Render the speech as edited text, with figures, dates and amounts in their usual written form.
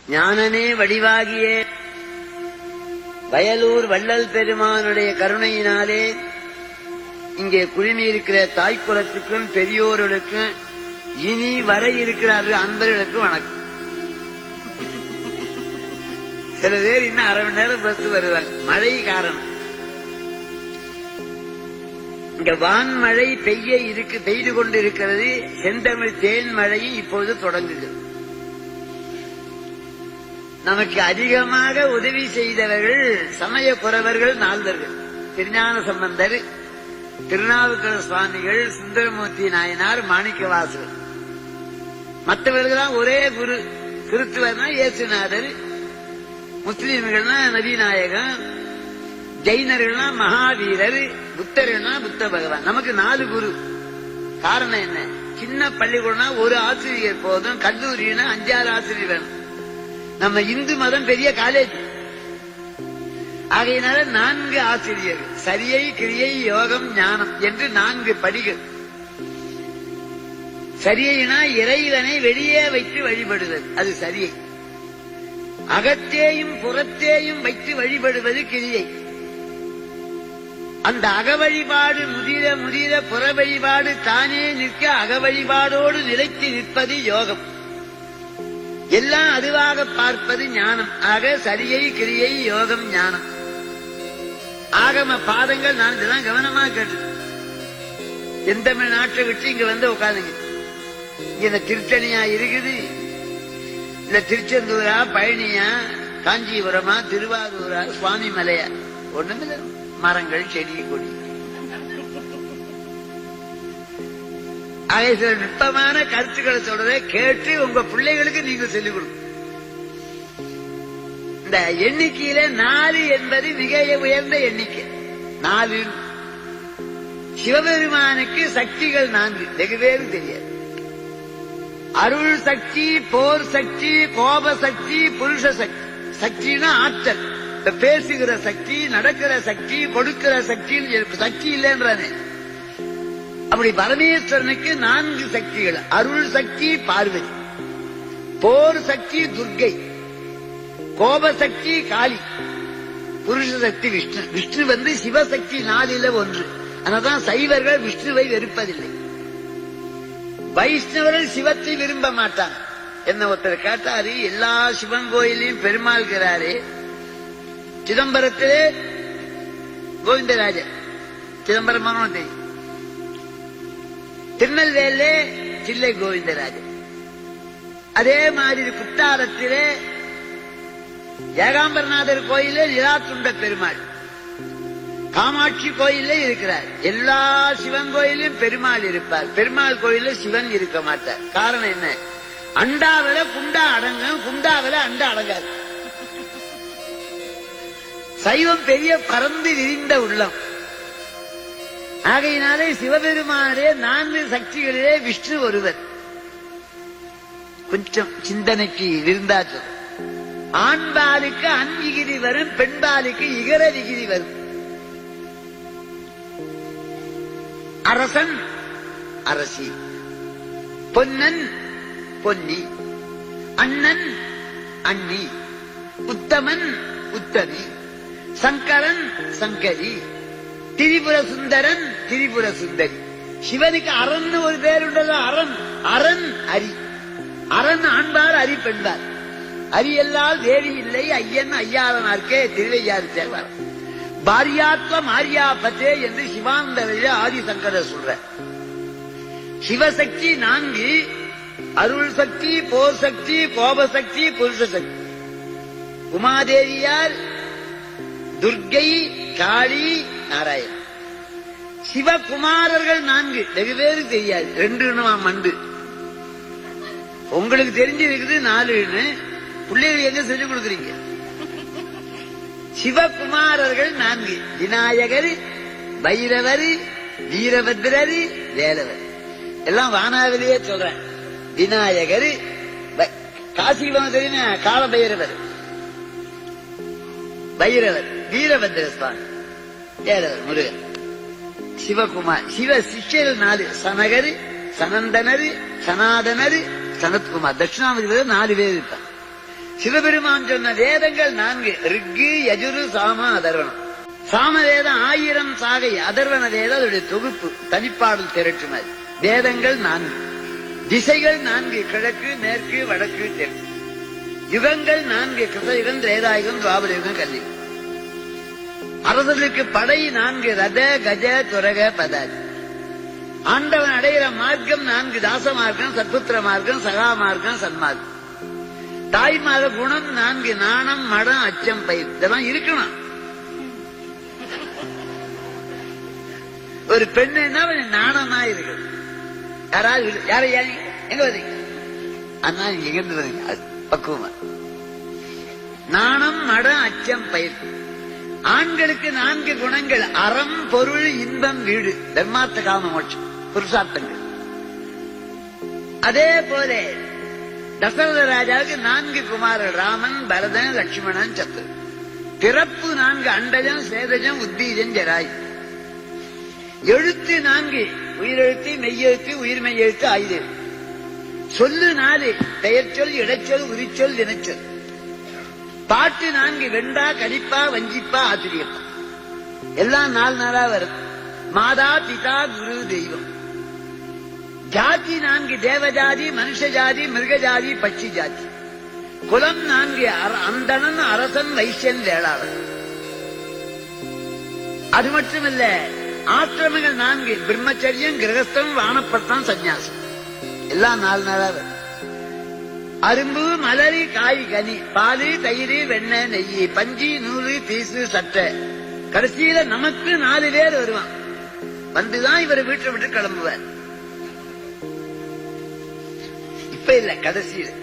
ஞானனே வடிவாகிய வயலூர் வள்ளல் பெருமானுடைய கருணையினாலே இங்கே குழுமி இருக்கிற தாய்க்குலத்துக்கும் பெரியோர்களுக்கும் இனி வர இருக்கிறார்கள் அன்பர்களுக்கும் வணக்கம். சில பேர் இன்னும் அரை மணி நேரம் பஸ் வருவாங்க, மழை காரணம். இங்க வான்மழை பெய்து கொண்டிருக்கிறது. செந்தமிழ் தேன் மழையும் இப்பொழுது தொடங்குகிறது. நமக்கு அதிகமாக உதவி செய்தவர்கள் சமய குறவர்கள், நால்வர்கள். திருஞான சம்பந்தர், திருநாவுக்கர சுவாமிகள், சுந்தரமூர்த்தி நாயனார், மாணிக்கவாசகர். மற்றவர்கள்தான் ஒரே குரு. கிறிஸ்துவர்னா இயேசுநாதர், முஸ்லீம்கள்னா நபிநாயகம், ஜெயினர்கள்னா மகாவீரர், புத்தர்கள்னா புத்த பகவான். நமக்கு 4 குரு. காரணம் என்ன? சின்ன பள்ளிக்கூடம்னா ஒரு ஆசிரியர் போதும், கல்லூரினா 5-6 ஆசிரியர் வேணும். நம்ம இந்து மதம் பெரிய காலேஜ். ஆகையினால 4 ஆசிரியர்கள், சரியை, கிரியை, யோகம், ஞானம் என்று 4 படிகள். சரியைனா இறைவனை வெளியே வைத்து வழிபடுவது, அது சரியை. அகத்தேயும் புறத்தேயும் வைத்து வழிபடுவது கிரியை. அந்த அக வழிபாடு முதிர முதிர புற வழிபாடு தானே நிற்க அக வழிபாடோடு நிலைத்து நிற்பது யோகம். எல்லாம் அதுவாக பார்ப்பது ஞானம். ஆக சரியை, கிரியை, யோகம், ஞானம். ஆகம பாதங்கள் நான் இதெல்லாம் கவனமா கேட்டு எந்த நாட்டை விட்டு இங்க வந்து உட்காந்துங்க. இங்க திருத்தணியா இருக்குது, இல்ல திருச்செந்தூரா, பழனியா, காஞ்சிபுரமா, திருவாரூரா, சுவாமி மலையா, ஒண்ணுமில்ல. மரங்கள், செடி, கொடி. சில நுட்பமான கருத்துக்களை சொல்றதை கேட்டு உங்க பிள்ளைகளுக்கு நீங்க சொல்லிக் கொடுங்க. இந்த எண்ணிக்கையில 4 என்பது மிக உயர்ந்த எண்ணிக்கை. 4 சிவபெருமானுக்கு சக்திகள் 4 வெகு பேரும் தெரியாது. அருள் சக்தி, போர் சக்தி, கோப சக்தி, புருஷ சக்தி. சக்தினா ஆற்றல், பேசுகிற சக்தி, நடக்கிற சக்தி, கொடுக்கிற சக்தி. சக்தி இல்லைன்றானே. அப்படி பரமேஸ்வரனுக்கு 4 சக்திகள். அருள் சக்தி பார்வதி, போர் சக்தி துர்க்கை, கோப சக்தி காளி, புருஷ சக்தி விஷ்ணு. விஷ்ணு வந்து சிவசக்தி 4ல் 1. அதனால்தான் சைவர்கள் விஷ்ணுவை வெறுப்பதில்லை. வைஷ்ணவர்கள் சிவத்தை விரும்ப மாட்டாங்க. என்ன ஒருத்தர் கேட்டாரு, எல்லா சிவன் கோயிலையும் பெருமாள்கிறாரே, சிதம்பரத்திலே கோவிந்தராஜர், சிதம்பரமான தெரியும், திருநெல்வேலிலே சில்லை கோவிந்தராஜர், அதே மாதிரி குற்றாலத்திலே ஏகாம்பரநாதர் கோயிலே நிலாத்துண்ட பெருமாள், காமாட்சி கோயிலே இருக்கிறார். எல்லா சிவன் கோயிலும் பெருமாள் இருப்பார். பெருமாள் கோயில சிவன் இருக்க மாட்டார். காரணம் என்ன? அண்டாவில குண்டா அடங்கும், குண்டாவில அண்டா அடங்காது. சைவம் பெரிய பறந்து விரிந்த உள்ளம். ஆகையினாலே சிவபெருமானே 4 சக்திகளிலே விஷ்ணு ஒருவர். கொஞ்சம் சிந்தனைக்கு விருந்தாச்சல். ஆண்பாலுக்கு அன்விகிதி வரும், பெண்பாலுக்கு இகர விகிதி வரும். அரசன் அரசி, பொன்னன் பொன்னி, அண்ணன் அண்ணி, உத்தமன் உத்தமி, சங்கரன் சங்கரி, திரிபுர சுந்தரன் திரிபுர சுந்தரி. சிவனுக்கு அரண் ஒரு பேர் உண்டല്ലോ, அரண். அரண் அரி. அரண் ஆண்பார், அரி பெண்பார். அரியல்லால் தேவி இல்லை, ஐயன் ஐயாரனார்க்கே திருவையாறு சேர்வார். பாரியாத்வ மாரியாபத்தே என்று சிவானந்தரிலே ஆதிசங்கரர் சொல்ற. சிவசக்தி 4: அருள் சக்தி, போர் சக்தி, கோப சக்தி, புருஷ சக்தி. உமாதேவியார், துர்க்கை, காளி, நாராயணன். சிவகுமாரர்கள் 4 வெகு பேரு தெரியாது. 2 மண்டு. உங்களுக்கு தெரிஞ்சிருக்குது 4. பிள்ளைகள் எங்க சொல்லிக் கொடுக்குறீங்க? சிவகுமாரர்கள் 4: விநாயகர், பைரவர், வீரபத்ரர், வேலவர். எல்லாம் வானாவிலேயே சொல்றேன். விநாயகர், காசிபம் தெரியுமா, கால பைரவர், பைரவர், வீரபத்ர சுவாமி, வேலவர், முருகன். சிவகுமார். சிவ சிஷ்யர் 4: சனகர், சனந்தனர், சனாதனர், சனத்குமார். தட்சிணாமூர்த்தி 4 பேர் இருப்பார். சிவபெருமான் சொன்ன வேதங்கள் 4: ரிக்கு, யஜுரு, சாம, அதர்வனம். சாம வேதம் 1000 சாகை, அதர்வன வேதம் அதோடைய தொகுப்பு, தனிப்பாடல் திரட்டு மாதிரி. வேதங்கள் 4, திசைகள் 4: கிழக்கு, மேற்கு, வடக்கு, தெற்கு. யுகங்கள் 4: கிருதயுகம், திரேதாயுகம், துவாபரயுகம், கலியுகம். அரசர்களுக்கு படை 4: ரத, கஜ, துரக, பதாதி. ஆண்டவன் அடைகிற மார்க்கம் 4: தாச மார்க்கம், சத்புத்திர மார்க்கம், சகா மார்க்கம், சன்மார்க்கம். தாய்மார குணம் 4: நாணம், மடம், அச்சம், பயிர். இதெல்லாம் இருக்கணும். ஒரு பெண்ணுன்னா நாணமா இருக்கு. யாராவது எங்க வரீங்க அண்ணா, நீங்க எங்கிருந்து வரீங்க? பக்குவமா. நாணம், மடம், அச்சம், பயிர். ஆண்களுக்கு 4 குணங்கள்: அறம், பொருள், இன்பம், வீடு. தர்மார்த்த காம மோட்சம், புருஷார்த்தங்கள். அதே போல தசரத ராஜாவுக்கு 4 குமாரர்: ராமன், பரதன், லட்சுமணன், சத்ரு. பிறப்பு 4: அண்டஜம், சேதஜம், உத்தீஜம், ஜராய். எழுத்து 4: உயிரெழுத்து, மெய்யெழுத்து, உயிர்மெய் எழுத்து, ஆயுத. சொல்லு 4: பெயர்ச்சொல், இடைச்சொல், உரிச்சொல், வினைச்சொல். பாட்டு 4: வெண்டா, கடிப்பா, வஞ்சிப்பா, ஆசிரியப்பா. எல்லாம் 4 வரும். மாதா, பிதா, குரு, தெய்வம். ஜாதி 4: தேவஜாதி, மனுஷ ஜாதி, மிருக ஜாதி, பட்சி ஜாதி. குலம் 4: அந்தணன், அரசன், வைசியன், வேளாளன். அது மட்டுமல்ல, ஆசிரமங்கள் 4: பிரம்மச்சரியம், கிரகஸ்தம், வானப்பட்டம், சந்நியாசம். எல்லாம் 4 வரும். அரும்பு, மலரி, காய், கனி, பாலு, தயிர், வெண்ணெய், நெய், பஞ்சி, நூலு, பீசு, சட்டை. கடைசியில நமக்கு 4 பேர் வருவான். வந்துதான் இவர் வீட்டை விட்டு கிளம்புவார். இப்ப இல்ல, கடைசியில்